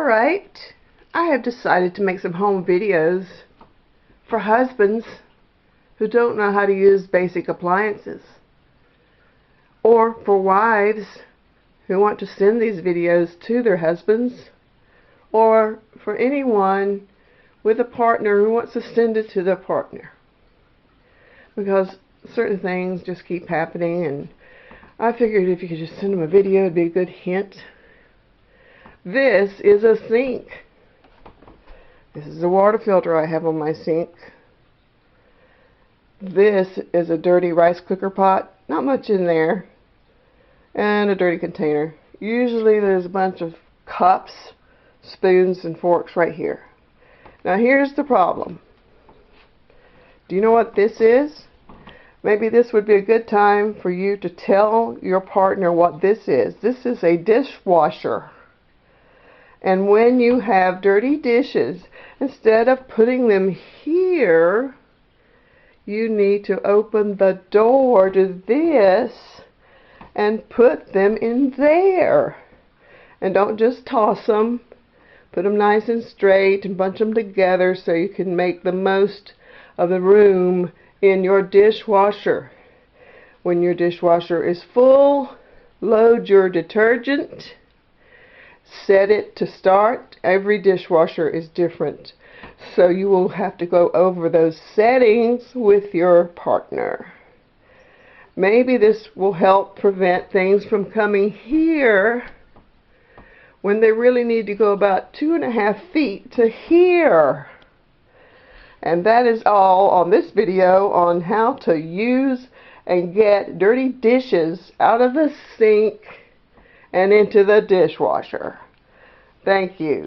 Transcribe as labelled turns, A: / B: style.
A: Alright, I have decided to make some home videos for husbands who don't know how to use basic appliances, or for wives who want to send these videos to their husbands, or for anyone with a partner who wants to send it to their partner, because certain things just keep happening, and I figured if you could just send them a video, it'd be a good hint. This is a sink. This is a water filter I have on my sink. This is a dirty rice cooker pot. Not much in there. And a dirty container. Usually there's a bunch of cups, spoons, and forks right here. Now here's the problem. Do you know what this is? Maybe this would be a good time for you to tell your partner what this is. This is a dishwasher. And when you have dirty dishes, instead of putting them here, you need to open the door to this and put them in there. And don't just toss them. Put them nice and straight and bunch them together so you can make the most of the room in your dishwasher. When your dishwasher is full, load your detergent. Set it to start. Every dishwasher is different, so you will have to go over those settings with your partner. Maybe this will help prevent things from coming here when they really need to go about 2.5 feet to here. And that is all on this video on how to use and get dirty dishes out of the sink and into the dishwasher. Thank you.